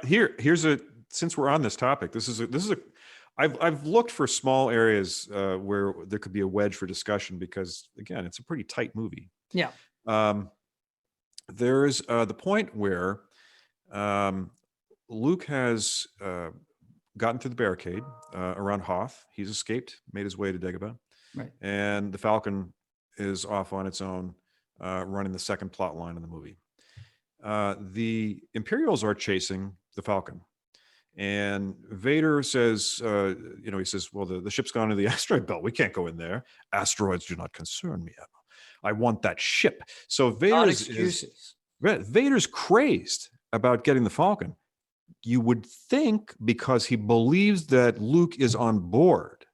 Here's a since we're on this topic. I've looked for small areas where there could be a wedge for discussion because again, it's a pretty tight movie. Yeah. Um, there's the point where um, Luke has gotten through the barricade around Hoth. He's escaped, made his way to Dagobah, Right. and the Falcon is off on its own, running the second plot line in the movie. The Imperials are chasing the Falcon. And Vader says, he says, well, the ship's gone to the asteroid belt. We can't go in there. Asteroids do not concern me, Emma. I want that ship. So Vader's crazed about getting the Falcon. You would think because he believes that Luke is on board.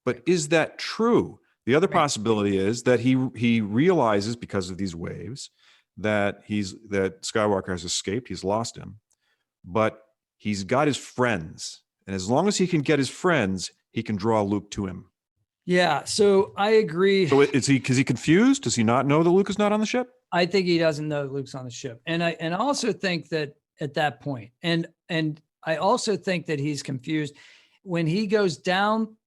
But is that true? The other possibility is that he realizes because of these waves that Skywalker has escaped. He's lost him. But he's got his friends. And as long as he can get his friends, he can draw Luke to him. Yeah, so I agree. So is he confused? Does he not know that Luke is not on the ship? I think he doesn't know Luke's on the ship. And I also think that at that point, and I also think that he's confused when he goes down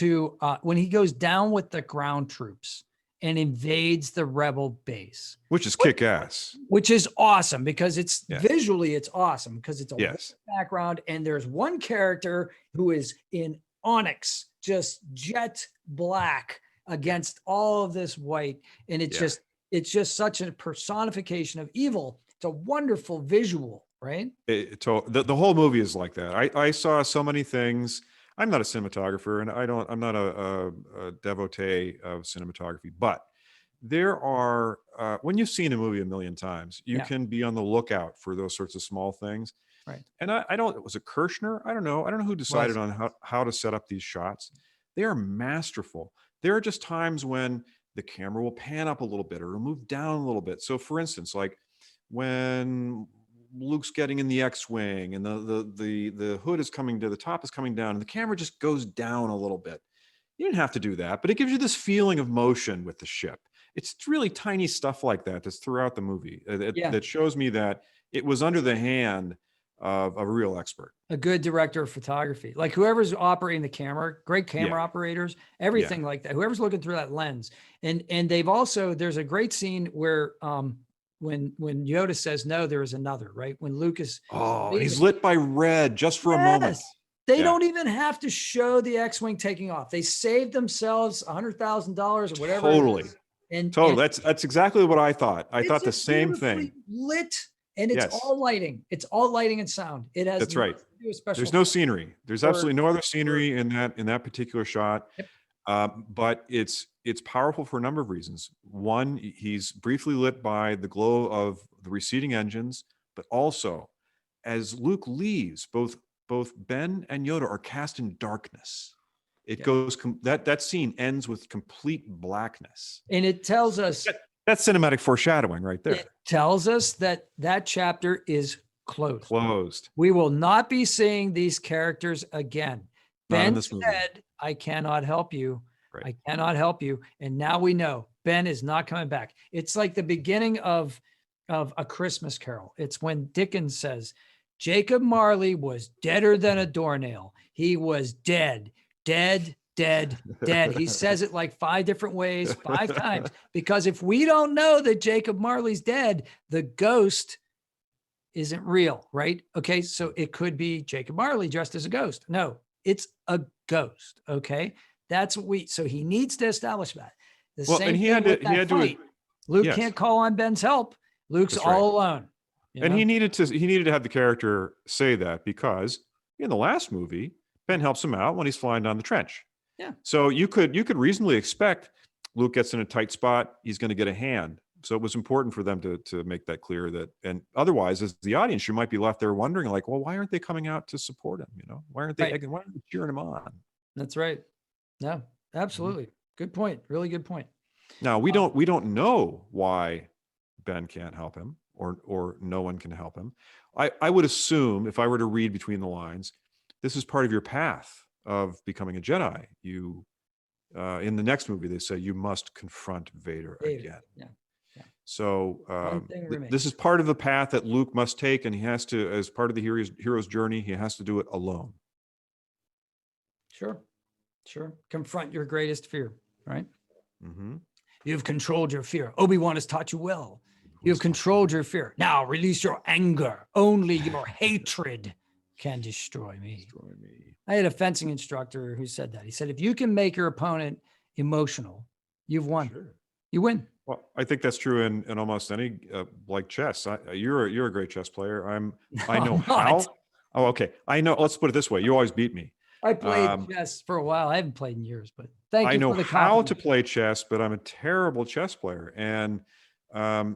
with the ground troops and invades the rebel base. Which is kick-ass. Which is awesome because visually it's awesome because it's a background and there's one character who is in onyx, just jet black against all of this white. And it's just such a personification of evil. It's a wonderful visual, right? The whole movie is like that. I saw so many things. I'm not a cinematographer and I'm not a devotee of cinematography, but there are, when you've seen a movie a million times, you can be on the lookout for those sorts of small things. Right. And was it Kirshner? I don't know who decided on how to set up these shots. They are masterful. There are just times when the camera will pan up a little bit or it'll move down a little bit. So for instance, like when Luke's getting in the X-Wing and the hood is coming to the top is coming down and the camera just goes down a little bit. You didn't have to do that, but it gives you this feeling of motion with the ship. It's really tiny stuff like that that's throughout the movie that shows me that it was under the hand of a real expert. A good director of photography, like whoever's operating the camera, great camera operators, everything like that, whoever's looking through that lens. And they've also, there's a great scene where when Yoda says, no, there is another, right? When Luke is, he's lit by red just for a moment. They don't even have to show the X-Wing taking off. They saved themselves $100,000 or whatever. Totally. That's exactly what I thought. I thought the same thing. Lit. And it's all lighting. It's all lighting and sound. It has. That's right. There's no scenery. There's absolutely no other scenery in that particular shot. Yep. But it's powerful for a number of reasons. One, he's briefly lit by the glow of the receding engines, but also as Luke leaves, both Ben and Yoda are cast in darkness. It goes that scene ends with complete blackness, and it tells us. That's cinematic foreshadowing right there. It tells us that chapter is closed. Closed. We will not be seeing these characters again. Ben said, I cannot help you. Right. I cannot help you. And now we know Ben is not coming back. It's like the beginning of A Christmas Carol. It's when Dickens says, Jacob Marley was deader than a doornail. He was dead, dead, dead, dead. He says it like 5 different ways, 5 times, because if we don't know that Jacob Marley's dead, the ghost isn't real, right? Okay, so it could be Jacob Marley dressed as a ghost. No, it's a ghost, okay? That's what so he needs to establish that. Luke can't call on Ben's help. Luke's all alone. And he needed to have the character say that because in the last movie, Ben helps him out when he's flying down the trench. Yeah. So you could reasonably expect Luke gets in a tight spot, he's going to get a hand. So it was important for them to make that clear and otherwise, as the audience, you might be left there wondering like, well, why aren't they coming out to support him? Why aren't they cheering him on? That's right. No, absolutely. Good point. Really good point. Now we don't know why Ben can't help him or no one can help him. I would assume if I were to read between the lines, this is part of your path of becoming a Jedi. You, in the next movie, they say you must confront Vader again. Yeah. So One thing remains. this is part of the path that Luke must take, and he has to, as part of the hero's journey, he has to do it alone. Sure. Confront your greatest fear, right? Mm-hmm. You have controlled your fear. Obi-Wan has taught you well. You have controlled your fear. Now release your anger. Only your hatred can destroy me. I had a fencing instructor who said that. He said, if you can make your opponent emotional, you've won. Sure. You win. Well, I think that's true in almost any like chess. You're a great chess player. I know how. Oh, okay. I know. Let's put it this way. You always beat me. I played chess for a while. I haven't played in years, but thank you for the compliment. I know how to play chess, but I'm a terrible chess player. And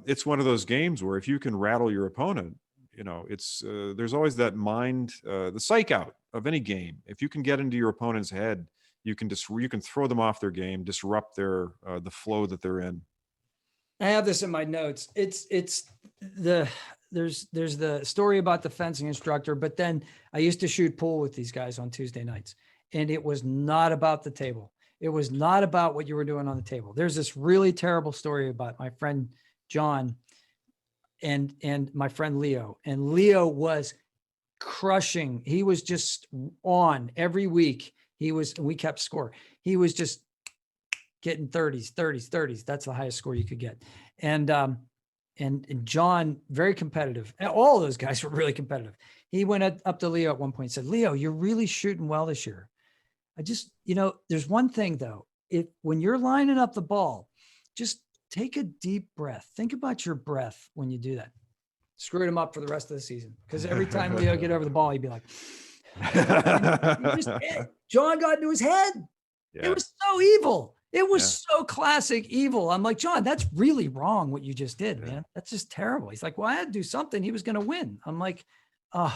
it's one of those games where if you can rattle your opponent, it's there's always that mind, the psych out of any game. If you can get into your opponent's head, you can throw them off their game, disrupt their the flow that they're in. I have this in my notes. There's the story about the fencing instructor, but then I used to shoot pool with these guys on Tuesday nights, and it was not about the table. It was not about what you were doing on the table. There's this really terrible story about my friend John and my friend Leo, and Leo was crushing. He was just on every week. We kept score. He was just getting 30s. That's the highest score you could get. And John, very competitive. And all of those guys were really competitive. He went up to Leo at one point and said, Leo, you're really shooting well this year. I just, there's one thing though. When you're lining up the ball, just take a deep breath. Think about your breath when you do that. Screwed him up for the rest of the season. Because every time Leo get over the ball, he'd be like, John got into his head. Yeah. It was so evil. It was so classic evil. I'm like, John, that's really wrong what you just did, man. That's just terrible. He's like, well, I had to do something. He was going to win. I'm like, oh,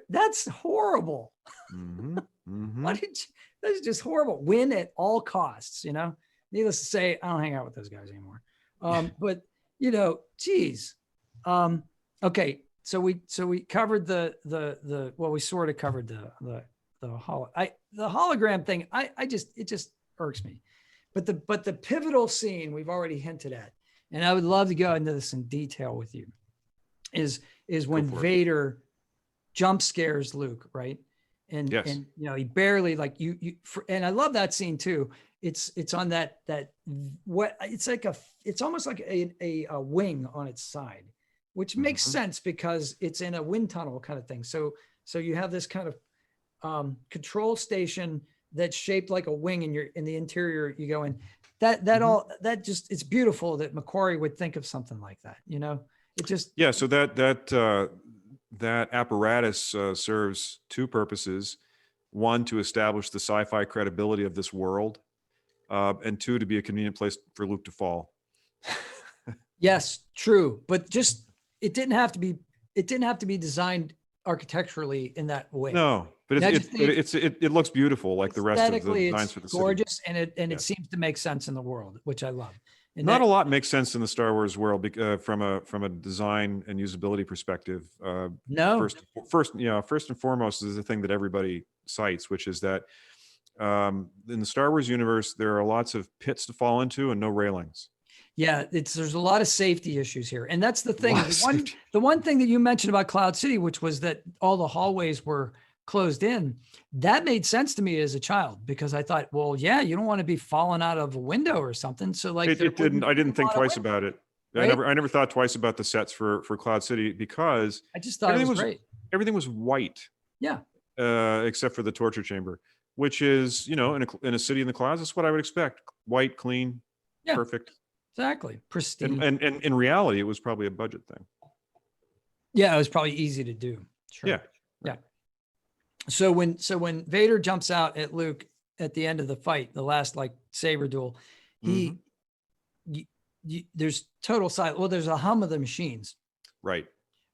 that's horrible. Mm-hmm. Mm-hmm. That's just horrible. Win at all costs, Needless to say, I don't hang out with those guys anymore. But geez. Okay. So we covered we sort of covered the hologram thing. It just irks me, but the pivotal scene we've already hinted at, and I would love to go into this in detail with you, is when Vader jump scares Luke, right? And he barely, like and I love that scene too. It's on that it's almost like a wing on its side, which makes sense because it's in a wind tunnel kind of thing. So you have this kind of control station that's shaped like a wing in the interior you go in. It's beautiful that Macquarie would think of something like that. It just so that apparatus serves two purposes: one, to establish the sci-fi credibility of this world, and two, to be a convenient place for Luke to fall. Yes, true, but it didn't have to be designed architecturally in that way. No, but it looks beautiful, like the rest of the designs for the city. Gorgeous, and it seems to make sense in the world, which I love. And not a lot makes sense in the Star Wars world from a design and usability perspective. No, first and foremost is the thing that everybody cites, which is that in the Star Wars universe there are lots of pits to fall into and no railings. Yeah, there's a lot of safety issues here, and that's the thing. The one thing that you mentioned about Cloud City, which was that all the hallways were closed in, that made sense to me as a child, because I thought, well, yeah, you don't want to be falling out of a window or something. So like, I didn't think twice about it. Right? I never thought twice about the sets for Cloud City, because I just thought it was great. Everything was white. Yeah. Except for the torture chamber, which is, in a city in the clouds, that's what I would expect. White, clean, perfect. Exactly. Pristine. And in reality, it was probably a budget thing. Yeah, it was probably easy to do. Sure. Yeah. Yeah. So when Vader jumps out at Luke at the end of the fight, the last saber duel, there's total silence. Well, there's a hum of the machines. Right.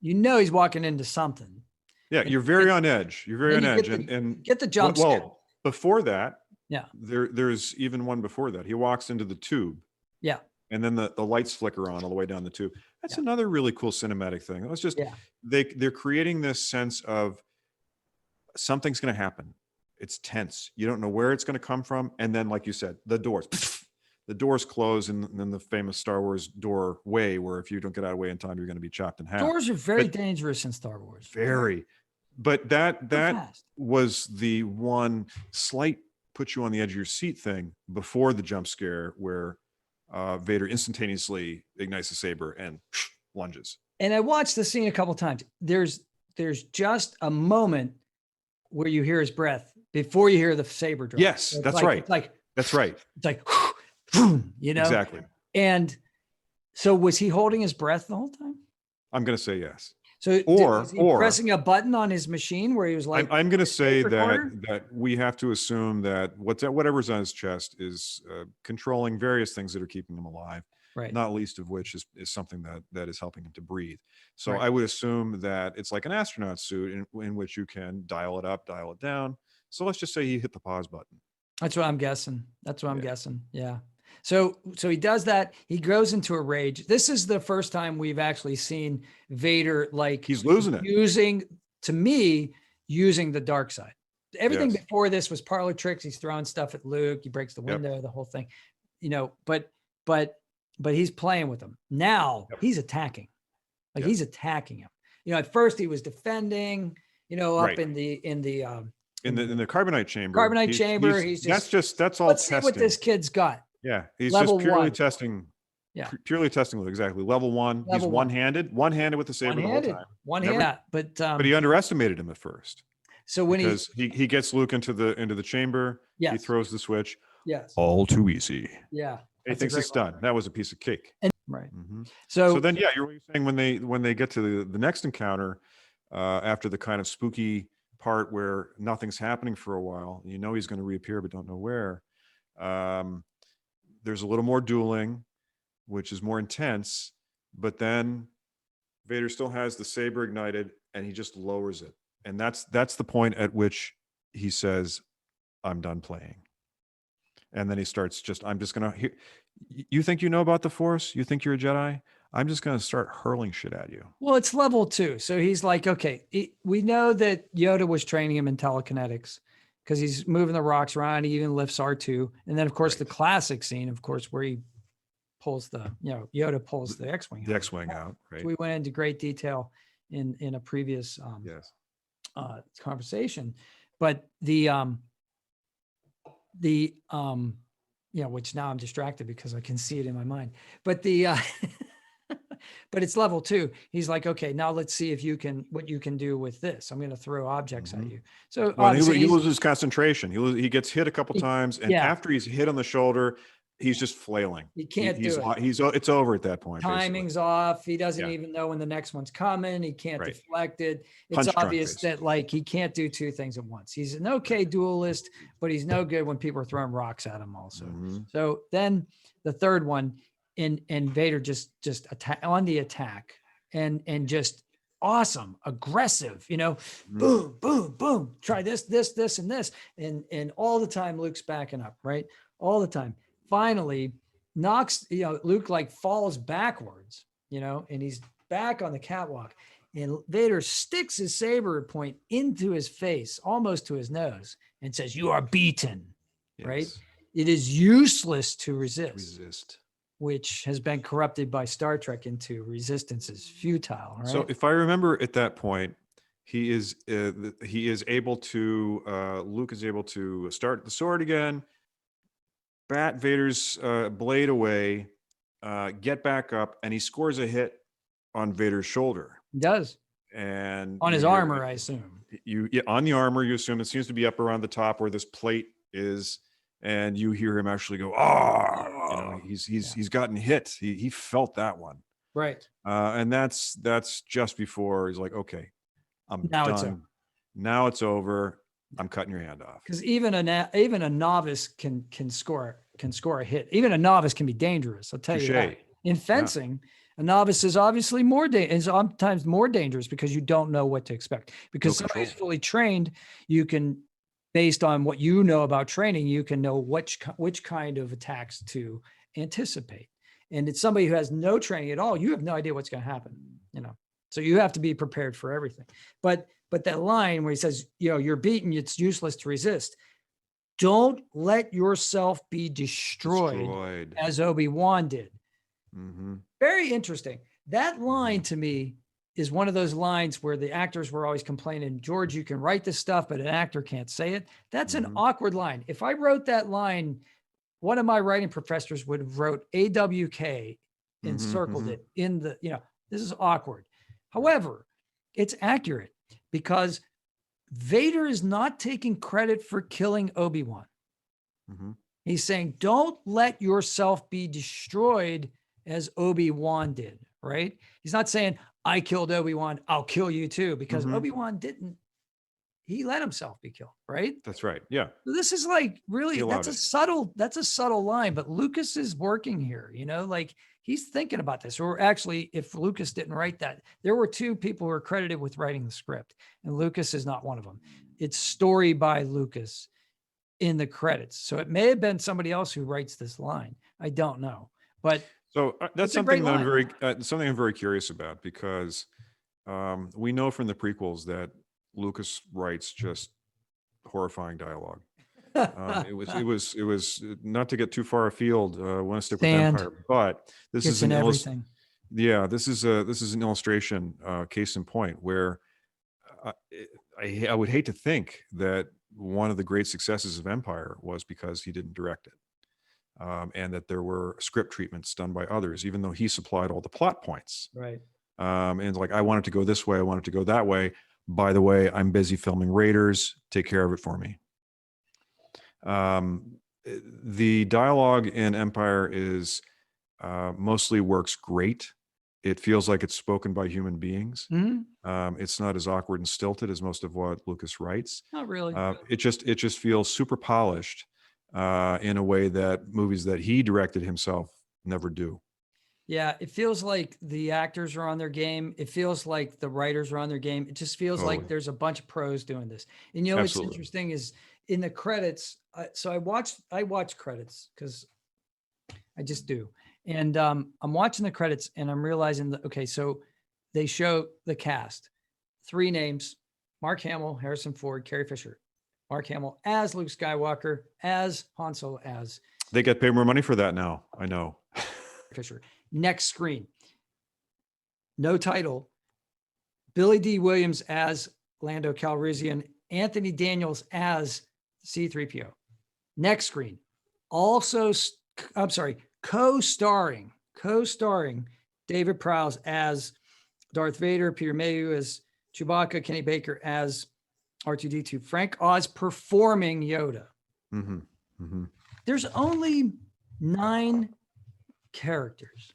He's walking into something. Yeah, you're very on edge. You're very on edge, and get the jump scare. Well, before that, yeah, there's even one before that. He walks into the tube. Yeah. And then the lights flicker on all the way down the tube. That's another really cool cinematic thing. It was just they're creating this sense of something's going to happen. It's tense. You don't know where it's going to come from, and then, like you said, the doors. the doors close in the famous Star Wars doorway, where if you don't get out of the way in time, you're going to be chopped in half. Doors are very dangerous in Star Wars. Very. But that was the one slight put you on the edge of your seat thing before the jump scare, where Vader instantaneously ignites the saber and lunges. And I watched the scene a couple times. There's just a moment where you hear his breath before you hear the saber drop. Yes, so that's right. That's right. It's like, you know? Exactly. And so was he holding his breath the whole time? I'm going to say yes. So was he pressing a button on his machine where he was like, I'm going to say that we have to assume that whatever's on his chest is controlling various things that are keeping him alive. Right. Not least of which is something that is helping him to breathe. So I would assume that it's like an astronaut suit in which you can dial it up, dial it down. So let's just say he hit the pause button. That's what I'm guessing. Yeah. So he does that. He goes into a rage. This is the first time we've actually seen Vader, like, he's losing it. Using the dark side. Everything before this was parlor tricks. He's throwing stuff at Luke. He breaks the window, the whole thing, but he's playing with him. Now he's attacking. He's attacking him. At first he was defending, up in the carbonite chamber. Carbonite chamber. That's all. Let's see what this kid's got. Yeah, he's level just purely 1. testing. Yeah, purely testing. Exactly. Level 1. He's one-handed with the saber the whole time. One-handed. But he underestimated him at first. So when he gets Luke into the chamber, he throws the switch. Yes. All too easy. Yeah. He thinks it's done. That was a piece of cake. Right. Mm-hmm. So then, you're saying when they get to the next encounter, after the kind of spooky part where nothing's happening for a while, he's going to reappear, but don't know where. There's a little more dueling, which is more intense, but then Vader still has the saber ignited and he just lowers it. And that's the point at which he says, I'm done playing. And then he starts I'm just going to, you think you know about the Force? You think you're a Jedi? I'm just going to start hurling shit at you. Well, it's level 2. So he's like, okay, we know that Yoda was training him in telekinetics because he's moving the rocks around. He even lifts R2. And then, of course, the classic scene, of course, where he pulls Yoda pulls the X-Wing out. The X-Wing out, right. So we went into great detail in a previous conversation. But which now I'm distracted because I can see it in my mind. But but it's level 2. He's like, okay, now let's see what you can do with this. I'm going to throw objects at you. So he loses concentration. He gets hit a couple times, and after he's hit on the shoulder, he's just flailing. He can't do it. It's over at that point. Timing's off. He doesn't even know when the next one's coming. He can't deflect it. It's obvious that he can't do 2 things at once. He's an okay duelist, but he's no good when people are throwing rocks at him also. Mm-hmm. So then the third one, and Vader just on the attack and just awesome, aggressive, boom, boom, boom. Try this, and this. And all the time Luke's backing up, right? All the time. Finally knocks, Luke falls backwards, and he's back on the catwalk, and Vader sticks his saber point into his face, almost to his nose, and says, "You are beaten." Yes. Right? It is useless to resist, which has been corrupted by Star Trek into resistance is futile. Right? So if I remember at that point, he is able to, Luke is able to start the sword again, bat Vader's blade away, get back up, and he scores a hit on Vader's shoulder. He does. And on his armor, I assume. On the armor, you assume it seems to be up around the top where this plate is, and you hear him actually go, "Oh!" He's gotten hit. He felt that one. Right. And that's just before he's like, "Okay, I'm done. It's over. Now it's over. I'm cutting your hand off." Because even a novice can score a hit. Even a novice can be dangerous. I'll tell you that. In fencing, a novice is obviously sometimes more dangerous because you don't know what to expect. Because somebody's fully trained, you can, based on what you know about training, you can know which kind of attacks to anticipate. And it's somebody who has no training at all. You have no idea what's going to happen. So you have to be prepared for everything. But that line where he says, "You're beaten, it's useless to resist." Don't let yourself be destroyed. As Obi-Wan did. Mm-hmm. Very interesting. That line to me is one of those lines where the actors were always complaining, George, you can write this stuff, but an actor can't say it. That's an awkward line. If I wrote that line, one of my writing professors would have wrote AWK and circled it in the, this is awkward. However, it's accurate because Vader is not taking credit for killing Obi-Wan. He's saying, don't let yourself be destroyed as Obi-Wan did, right? He's not saying, I killed Obi-Wan, I'll kill you too, because Obi-Wan didn't. He let himself be killed, right? That's right. Yeah. So this is like really, that's a subtle line, but Lucas is working here, like he's thinking about this. Or actually, if Lucas didn't write that, there were two people who were credited with writing the script, and Lucas is not one of them. It's story by Lucas in the credits. So it may have been somebody else who writes this line. I don't know, but so that's something that something I'm very curious about, because we know from the prequels that Lucas writes just horrifying dialogue. It was not to get too far afield. I want to stick with Empire, but this is everything. Yeah, this is an illustration, case in point, where I would hate to think that one of the great successes of Empire was because he didn't direct it, and that there were script treatments done by others, even though he supplied all the plot points. Right. And like, I want it to go this way, I want it to go that way. By the way, I'm busy filming Raiders. Take care of it for me. The dialogue in Empire is mostly works great. It feels like it's spoken by human beings. It's not as awkward and stilted as most of what Lucas writes. Not really. It just feels super polished in a way that movies that he directed himself never do. Yeah, it feels like the actors are on their game. It feels like the writers are on their game. It just feels like there's a bunch of pros doing this. And what's interesting is in the credits. So I watch credits because I just do. And I'm watching the credits and I'm realizing that, okay, so they show the cast, 3 names: Mark Hamill, Harrison Ford, Carrie Fisher. Mark Hamill as Luke Skywalker, as Han Solo, as. They get paid more money for that now. I know. Fisher. Next screen, no title, Billy D. Williams as Lando Calrissian, Anthony Daniels as C-3PO. Next screen, also, co-starring David Prowse as Darth Vader, Peter Mayhew as Chewbacca, Kenny Baker as R2-D2, Frank Oz performing Yoda. There's only 9 characters.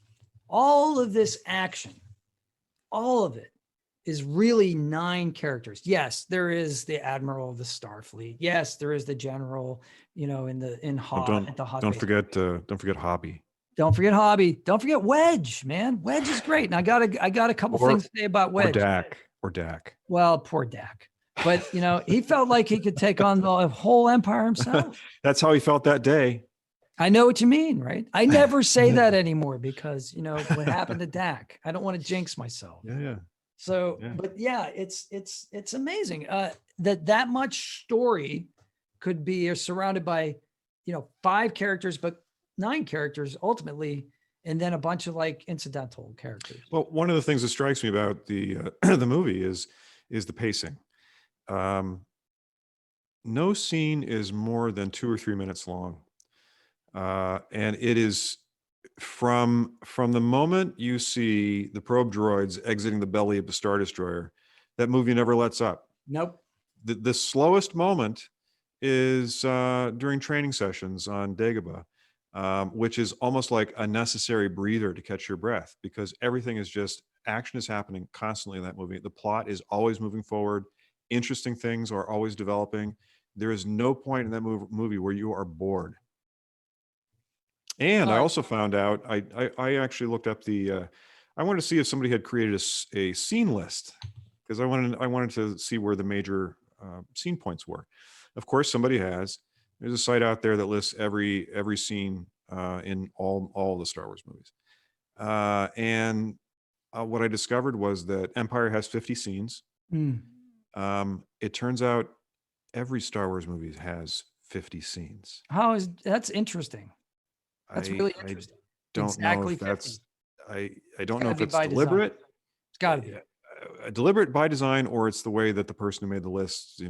All of this action, all of it is really 9 characters. Yes, there is the Admiral of the Starfleet. Yes, there is the General, in Hoth. Don't forget Hobby. Don't forget Hobby. Don't forget Wedge, man. Wedge is great. And I got a couple things to say about Wedge. Or Dak. Well, poor Dak. But he felt like he could take on the whole Empire himself. That's how he felt that day. I know what you mean, right? I never say that anymore because, what happened to Dak. I don't want to jinx myself. Yeah. So, but yeah, it's amazing that much story could be surrounded by, 5 characters, but 9 characters ultimately, and then a bunch of like incidental characters. Well, one of the things that strikes me about the the movie is the pacing. No scene is more than 2 or 3 minutes long. And it is from the moment you see the probe droids exiting the belly of the Star Destroyer, that movie never lets up. Nope. The slowest moment is during training sessions on Dagobah, which is almost like a necessary breather to catch your breath, because everything is just, action is happening constantly in that movie. The plot is always moving forward. Interesting things are always developing. There is no point in that movie where you are bored. And I also found out, I actually looked up I wanted to see if somebody had created a scene list, because I wanted to see where the major scene points were. Of course, somebody has. There's a site out there that lists every scene in all the Star Wars movies. And what I discovered was that Empire has 50 scenes. It turns out every Star Wars movie has 50 scenes. That's interesting. That's really interesting. Don't know Exactly if 50. that's, I don't know if it's deliberate. It's got to be. Deliberate by design, or it's the way that the person who made the list,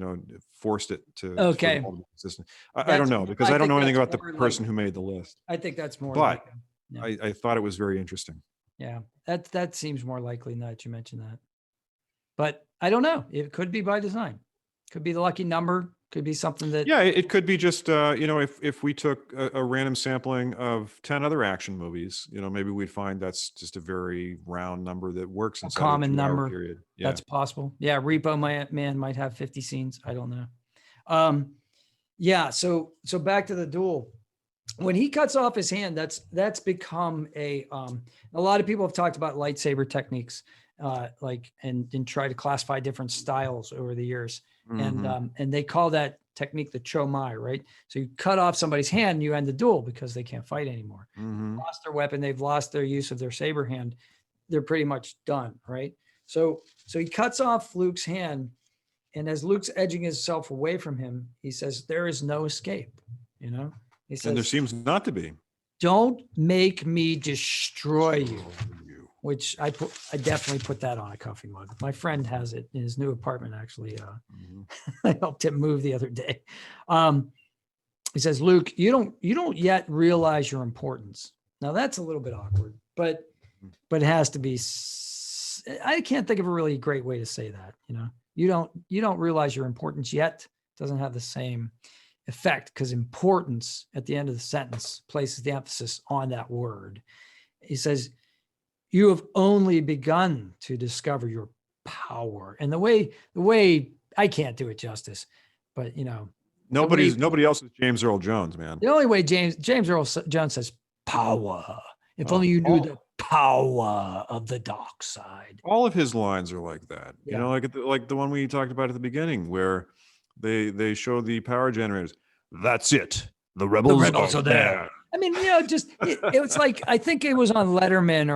forced it to Okay. for the consistent. I don't know, because I don't know anything about the person who made the list. I think that's more. But I thought it was very interesting. Yeah, that seems more likely now that you mentioned that. But I don't know. It could be by design. Could be the lucky number. Could be something that. Yeah, it could be just if we took a random sampling of 10 other action movies, maybe we'd find that's just a very round number that works inside a common a 2-hour number. period. Yeah. That's possible. Yeah, Repo Man might have 50 scenes. I don't know. Yeah. So back to the duel. When he cuts off his hand, that's become a lot of people have talked about lightsaber techniques, and try to classify different styles over the years. Mm-hmm. And they call that technique the Cho Mai, right? So you cut off somebody's hand and you end the duel because they can't fight anymore. Mm-hmm. They've lost their weapon. They've lost their use of their saber hand. They're pretty much done, right? So he cuts off Luke's hand, and as Luke's edging himself away from him, he says, "There is no escape." He says, and there seems not to be. "Don't make me destroy you." Which I definitely put that on a coffee mug. My friend has it in his new apartment. Actually, I helped him move the other day. He says, "Luke, you don't yet realize your importance." Now that's a little bit awkward, but it has to be. I can't think of a really great way to say that. You don't realize your importance yet. Doesn't have the same effect, because importance at the end of the sentence places the emphasis on that word. He says, "You have only begun to discover your power." And the way I can't do it justice, but nobody else is James Earl Jones, man. The only way James Earl Jones says power. If only you knew the power of the dark side. All of his lines are like that. Yeah. Like the one we talked about at the beginning, where they show the power generators. That's it. The rebels are there. I mean, just it was like, I think it was on Letterman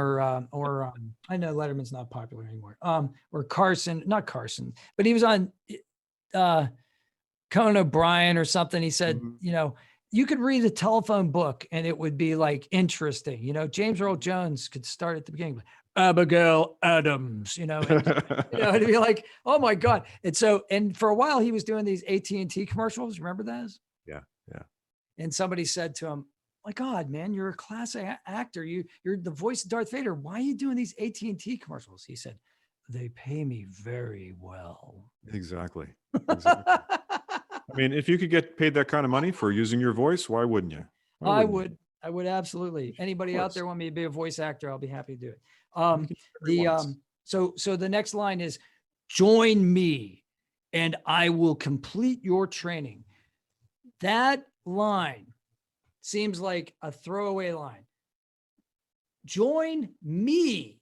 or I know Letterman's not popular anymore. Or not Carson, but he was on Conan O'Brien or something. He said, you could read a telephone book and it would be like interesting. James Earl Jones could start at the beginning, Abigail Adams, and, it'd be like, oh my God. And for a while he was doing these AT&T commercials. Remember those? Yeah. And somebody said to him, "My God, man, you're a classic actor. You're the voice of Darth Vader. Why are you doing these AT&T commercials?" He said, "They pay me very well." Exactly. I mean, if you could get paid that kind of money for using your voice, why wouldn't you? I would absolutely. Anybody out there want me to be a voice actor? I'll be happy to do it. So the next line is, "Join me and I will complete your training." That line seems like a throwaway line. Join me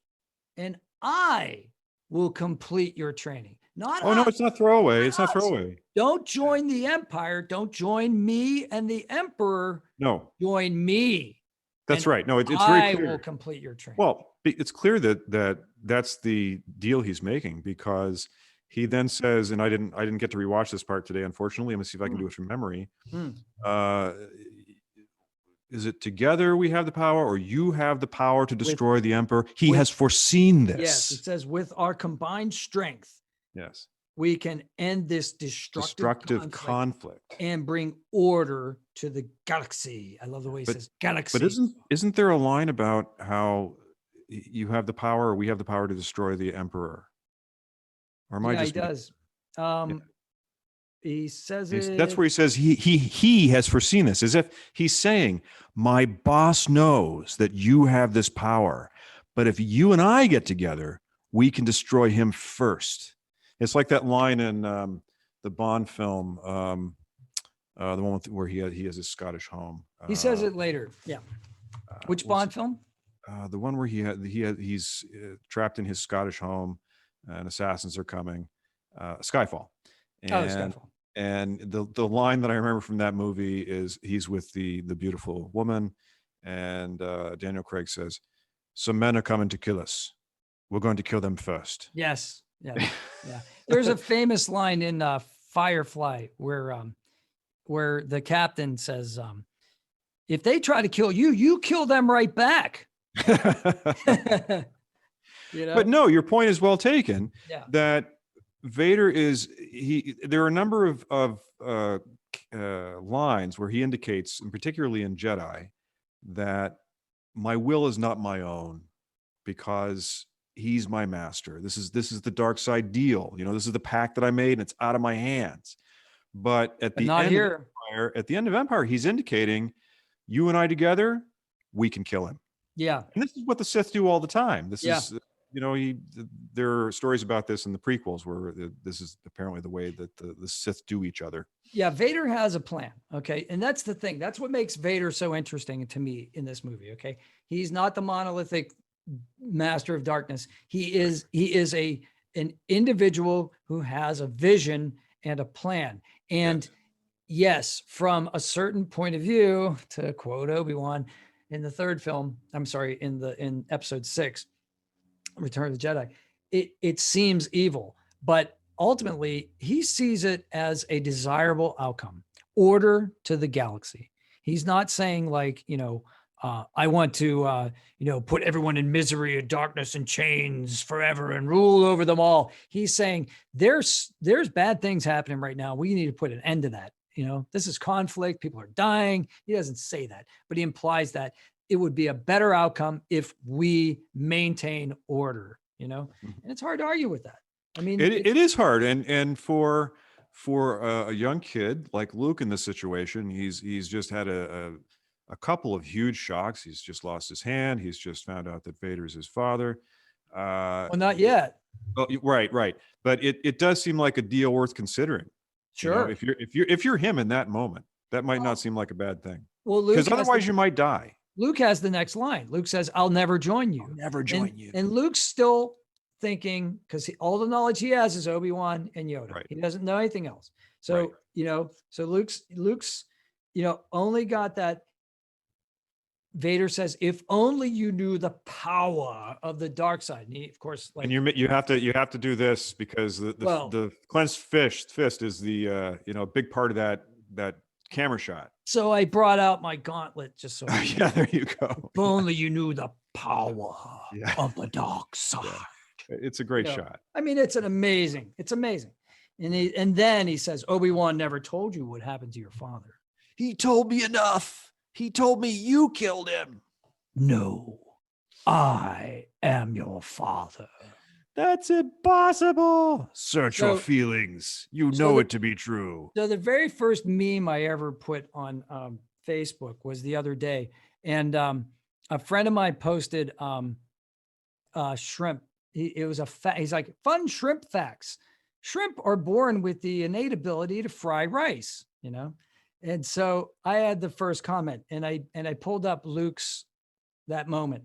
and I will complete your training. No, it's not throwaway. It's not throwaway. Don't join the Empire. Don't join me and the Emperor. No. Join me. That's right. No, it's very clear. I will complete your training. Well, it's clear that that's the deal he's making, because he then says, and I didn't get to rewatch this part today, unfortunately. Let me see if I can do it from memory. Is it together we have the power, or you have the power to destroy the Emperor? He has foreseen this. Yes, it says, with our combined strength, yes, we can end this destructive conflict and bring order to the galaxy. I love the way he says galaxy. But isn't there a line about how you have the power, or we have the power to destroy the Emperor? Or am I just? He does. He says it. That's where he says he has foreseen this, as if he's saying, my boss knows that you have this power, but if you and I get together, we can destroy him first. It's like that line in the Bond film, the one where he has his Scottish home. He says it later. Yeah. Which Bond film? The one where he's trapped in his Scottish home and assassins are coming. Skyfall. Skyfall. And the line that I remember from that movie is he's with the beautiful woman, and Daniel Craig says, "Some men are coming to kill us. We're going to kill them first." Yes. Yeah. Yeah. There's a famous line in Firefly where where the captain says, if they try to kill you, you kill them right back. You know? But no, your point is well taken. Yeah. That Vader there are a number of lines where he indicates, and particularly in Jedi, that my will is not my own because he's my master. This is the dark side deal. This is the pact that I made, and it's out of my hands. But at the not end here. at the end of Empire, he's indicating, you and I together, we can kill him. Yeah. And this is what the Sith do all the time. This is, there are stories about this in the prequels where this is apparently the way that the Sith do each other. Yeah, Vader has a plan. Okay. And that's the thing. That's what makes Vader so interesting to me in this movie. Okay. He's not the monolithic master of darkness. He is an individual who has a vision and a plan. And yes, from a certain point of view, to quote Obi-Wan in the third film, in episode 6, Return of the Jedi, it seems evil, but ultimately he sees it as a desirable outcome, order to the galaxy. He's not saying like, I want to, put everyone in misery and darkness and chains forever and rule over them all. He's saying there's bad things happening right now. We need to put an end to that. This is conflict. People are dying. He doesn't say that, but he implies that it would be a better outcome if we maintain order, and it's hard to argue with that. I mean, it is hard. And for a young kid like Luke in this situation, he's just had a couple of huge shocks. He's just lost his hand. He's just found out that Vader's his father. Well, not yet. Oh, right. But it does seem like a deal worth considering. Sure. If you're him in that moment, that might not seem like a bad thing. Well, because otherwise you might die. Luke has the next line. Luke says, "I'll never join you." I'll never join you. And Luke's still thinking, because all the knowledge he has is Obi-Wan and Yoda. Right. He doesn't know anything else. So, so Luke's, only got that. Vader says, "If only you knew the power of the dark side." And he, of course, and you have to do this because the clenched fist is the big part of that camera shot. So I brought out my gauntlet just so. Yeah, there you go. If only you knew the power of the dark side. Yeah. It's a great shot. I mean, it's amazing. And then he says, "Obi-Wan never told you what happened to your father." He told me enough. He told me you killed him. No, I am your father. That's impossible. Search your feelings. You know it to be true. So the very first meme I ever put on Facebook was the other day. And a friend of mine posted shrimp. He's like, fun shrimp facts. Shrimp are born with the innate ability to fry rice, And so I had the first comment and I pulled up Luke's that moment.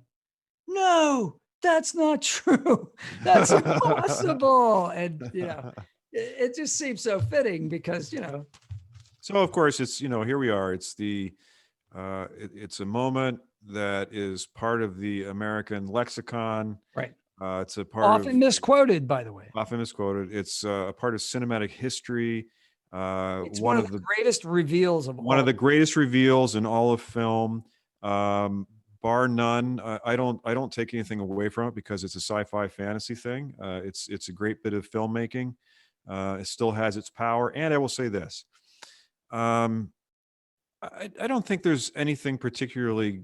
No, that's not true. That's impossible. And, it just seems so fitting because, So of course it's, here we are. It's it's a moment that is part of the American lexicon. Right. It's a part often misquoted, by the way. Often misquoted. It's a part of cinematic history. It's one of the greatest reveals of one of the greatest reveals in all of film, bar none. I don't take anything away from it because it's a sci-fi fantasy thing. It's a great bit of filmmaking. It still has its power. And I will say this: I don't think there's anything particularly.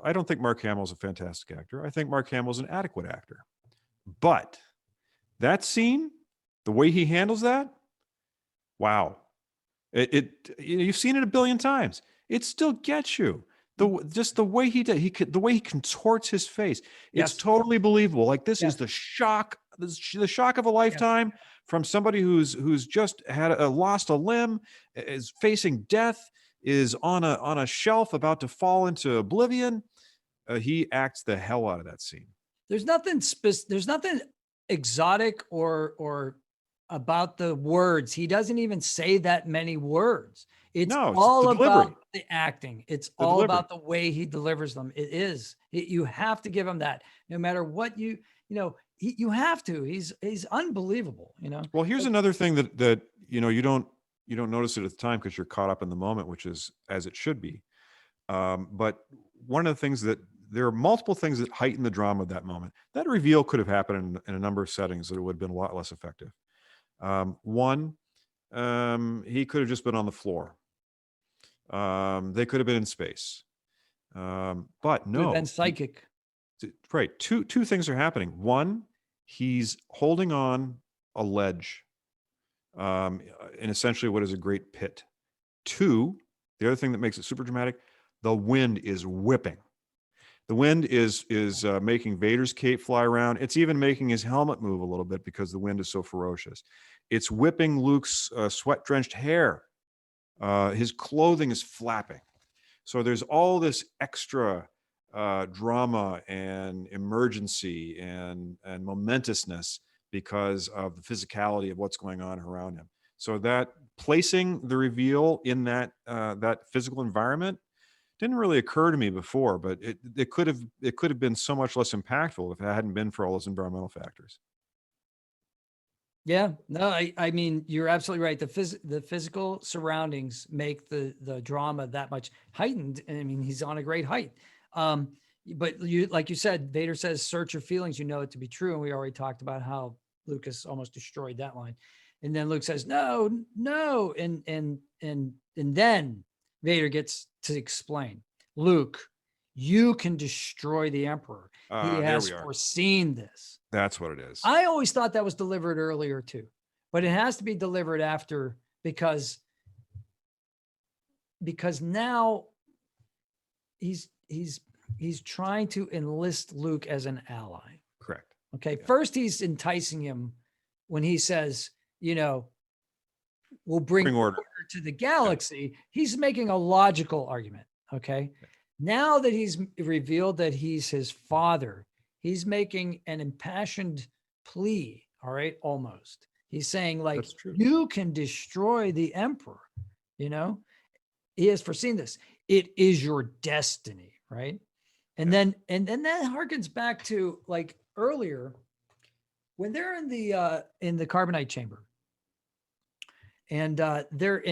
I don't think Mark Hamill's a fantastic actor. I think Mark Hamill's an adequate actor. But that scene, the way he handles that. Wow. You've seen it a billion times. It still gets you. Just the way the way he contorts his face. It's totally believable. Like this is the shock of a lifetime from somebody who's just had lost a limb, is facing death, is on a shelf about to fall into oblivion. He acts the hell out of that scene. There's nothing exotic or about the words. He doesn't even say that many words. It's all about the acting. It's all about the way he delivers them. You have to give him that. No matter what you have to. He's unbelievable. Well, here's another thing that you don't you don't notice it at the time because you're caught up in the moment, which is as it should be. But one of the things that there are multiple things that heighten the drama of that moment. That reveal could have happened in a number of settings that it would have been a lot less effective. One, he could have just been on the floor. They could have been in space. But no, been psychic. Right. Two things are happening. One, he's holding on a ledge, in essentially what is a great pit. Two, the other thing that makes it super dramatic, the wind is whipping. The wind is making Vader's cape fly around. It's even making his helmet move a little bit because the wind is so ferocious. It's whipping Luke's sweat-drenched hair. His clothing is flapping. So there's all this extra drama and emergency and momentousness because of the physicality of what's going on around him. So that placing the reveal in that physical environment didn't really occur to me before, but it could have been so much less impactful if it hadn't been for all those environmental factors. Yeah, no, I mean, you're absolutely right. The physical surroundings make the drama that much heightened. And I mean, he's on a great height. But like you said, Vader says, search your feelings, you know it to be true. And we already talked about how Lucas almost destroyed that line. And then Luke says, no. And then Vader gets to explain, Luke, you can destroy the Emperor. He has foreseen this. That's what it is. I always thought that was delivered earlier too, but it has to be delivered after because now he's trying to enlist Luke as an ally. Correct. Okay. Yeah. First, he's enticing him when he says, we'll bring order to the galaxy. Yeah. He's making a logical argument. Okay. Yeah. Now that he's revealed that he's his father, he's making an impassioned plea. All right. Almost. He's saying, like, you can destroy the Emperor. He has foreseen this. It is your destiny. Right. And then that harkens back to like earlier when they're in the carbonite chamber and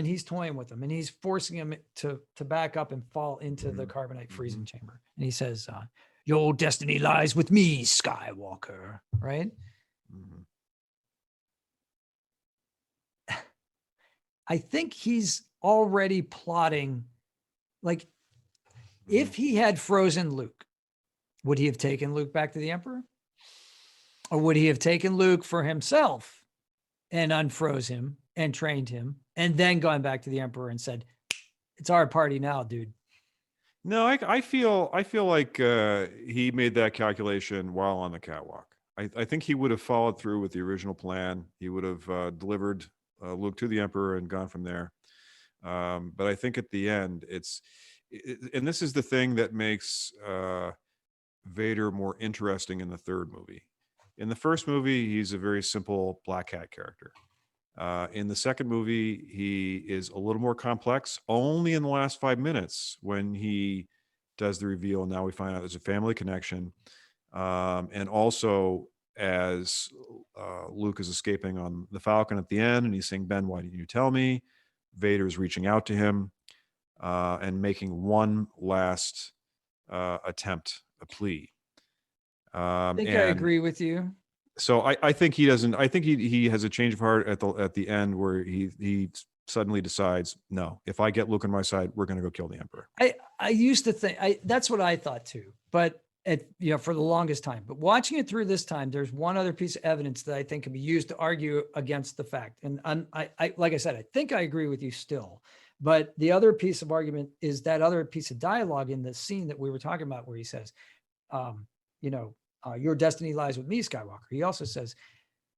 he's toying with him and he's forcing him to back up and fall into the carbonite freezing chamber. And he says, your destiny lies with me, Skywalker. Right. Mm-hmm. I think he's already plotting, like, if he had frozen Luke, would he have taken Luke back to the Emperor? Or would he have taken Luke for himself and unfroze him and trained him and then gone back to the Emperor and said, it's our party now, dude? No, I feel like he made that calculation while on the catwalk. I think he would have followed through with the original plan. He would have delivered Luke to the Emperor and gone from there. But I think at the end, and this is the thing that makes Vader more interesting in the third movie. In the first movie, he's a very simple black hat character. In the second movie, he is a little more complex. Only in the last 5 minutes when he does the reveal, now we find out there's a family connection. And also as Luke is escaping on the Falcon at the end, and he's saying, Ben, why didn't you tell me? Vader's reaching out to him and making one last attempt, a plea. I think I agree with you. So I think he doesn't. I think he has a change of heart at the end where he suddenly decides, no, if I get Luke on my side, we're going to go kill the Emperor. I used to think that's what I thought too, but for the longest time. But watching it through this time, there's one other piece of evidence that I think can be used to argue against the fact. And I like I said, I think I agree with you still. But the other piece of argument is that other piece of dialogue in the scene that we were talking about, where he says, your destiny lies with me, Skywalker. He also says,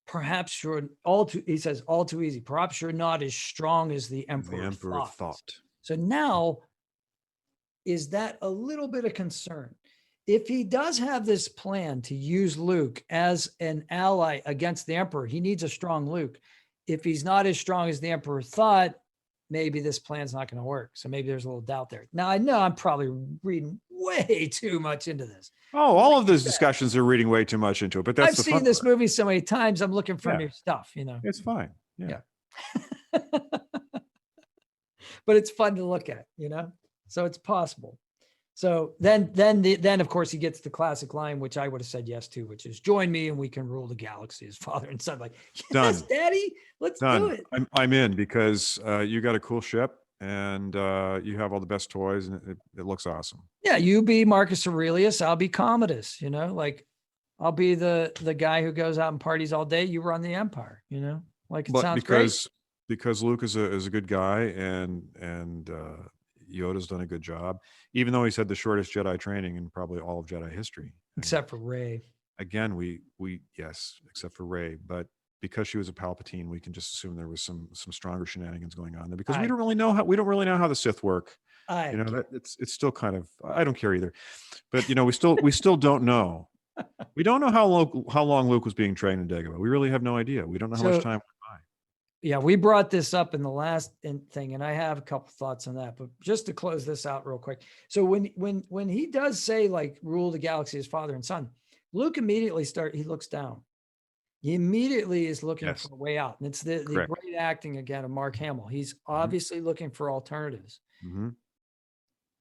perhaps you're all too easy. Perhaps you're not as strong as the Emperor thought. So now, is that a little bit of concern? If he does have this plan to use Luke as an ally against the Emperor, he needs a strong Luke. If he's not as strong as the Emperor thought, maybe this plan's not going to work. So maybe there's a little doubt there. Now, I know I'm probably reading way too much into this. Oh, all of those discussions are reading way too much into it, but I've seen this movie so many times. I'm looking for new stuff, It's fine. Yeah. but it's fun to look at, so it's possible. So then of course he gets the classic line, which I would have said yes to, which is join me and we can rule the galaxy as father and son. Like, yes, Done. daddy, let's do it. I'm in because you got a cool ship and you have all the best toys and it looks awesome. Yeah. You be Marcus Aurelius. I'll be Commodus, like I'll be the guy who goes out and parties all day. You run the empire, like it sounds great. Because Luke is a good guy and Yoda's done a good job, even though he's had the shortest Jedi training in probably all of Jedi history. Except for Rey. Again, yes, except for Rey, but because she was a Palpatine, we can just assume there was some stronger shenanigans going on there because we don't really know how the Sith work. It's still kind of, I don't care either, but we still don't know. We don't know how long Luke was being trained in Dagobah. We really have no idea. We don't know how much time went by. Yeah, we brought this up in the last thing, and I have a couple thoughts on that. But just to close this out real quick, so when he does say like rule the galaxy as father and son, Luke immediately he looks down. He immediately is looking for a way out, and it's the great acting again of Mark Hamill. He's obviously looking for alternatives,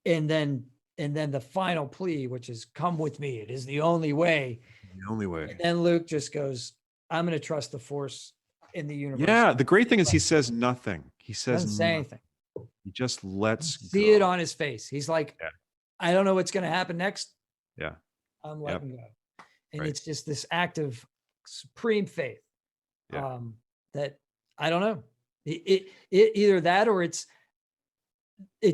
and then the final plea, which is "Come with me. It is the only way." The only way. And then Luke just goes, "I'm going to trust the Force." In the universe. Yeah, the great thing is he says nothing. He says doesn't say anything. He just lets see it on his face. He's like, I don't know what's going to happen next. Yeah, I'm letting go, and it's just this act of supreme faith. That I don't know. It either that or it's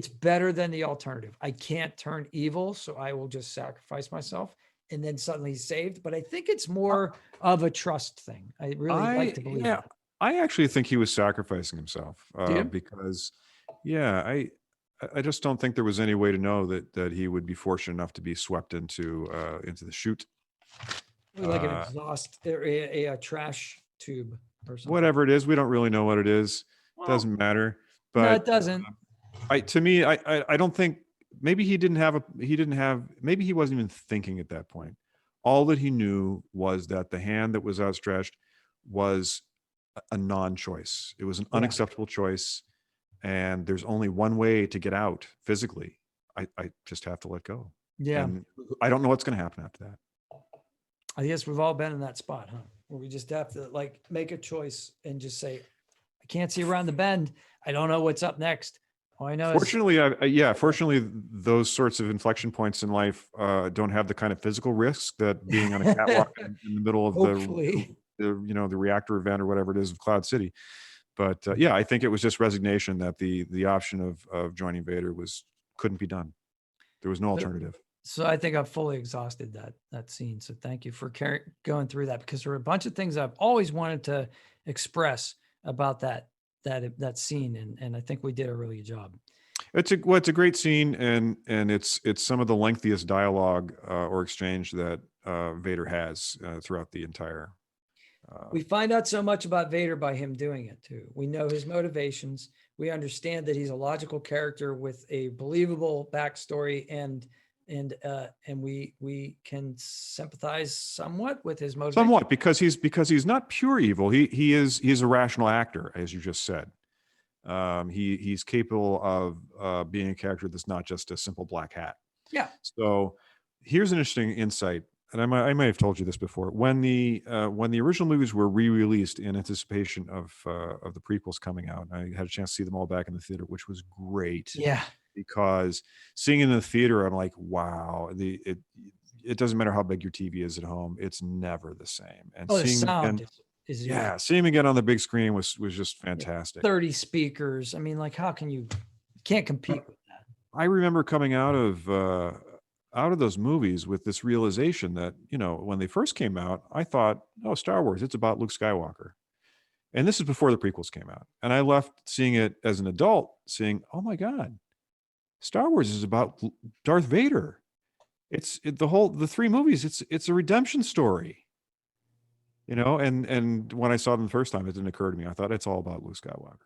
better than the alternative. I can't turn evil, so I will just sacrifice myself. And then suddenly he's saved. But I think it's more of a trust thing. I really like to believe that. I actually think he was sacrificing himself because, I just don't think there was any way to know that he would be fortunate enough to be swept into the chute. Like an exhaust, a trash tube or something. Whatever it is, we don't really know what it is. Well, doesn't matter. But no, it doesn't. To me, I don't think. Maybe maybe he wasn't even thinking at that point. All that he knew was that the hand that was outstretched was a non-choice. It was an unacceptable choice. And there's only one way to get out physically. I just have to let go. Yeah. And I don't know what's going to happen after that. I guess we've all been in that spot, huh? Where we just have to like make a choice and just say, I can't see around the bend. I don't know what's up next. All I know fortunately, those sorts of inflection points in life don't have the kind of physical risks that being on a catwalk in the middle of the reactor event or whatever it is of Cloud City. But I think it was just resignation that the option of joining Vader couldn't be done. There was no alternative. So I think I've fully exhausted that scene. So thank you for going through that, because there were a bunch of things I've always wanted to express about that scene, and I think we did a really good job. It's a great scene, and it's some of the lengthiest dialogue or exchange that Vader has throughout the entire. We find out so much about Vader by him doing it too. We know his motivations. We understand that he's a logical character with a believable backstory, and we can sympathize somewhat with his motivation. Somewhat, because he's not pure evil. He's a rational actor, as you just said. He's capable of being a character that's not just a simple black hat. Yeah. So here's an interesting insight, and I might have told you this before. When the original movies were re-released in anticipation of the prequels coming out, I had a chance to see them all back in the theater, which was great. Yeah. Because seeing it in the theater, I'm like, wow, it doesn't matter how big your TV is at home, it's never the same. And seeing the sound seeing him again on the big screen was just fantastic. 30 speakers. I mean, like, how can you can't compete with that? I remember coming out of those movies with this realization that, when they first came out, I thought, oh, Star Wars, it's about Luke Skywalker. And this is before the prequels came out. And I left seeing it as an adult, saying, oh my God, Star Wars is about Darth Vader. The three movies. It's a redemption story, and when I saw them the first time, it didn't occur to me. I thought it's all about Luke Skywalker.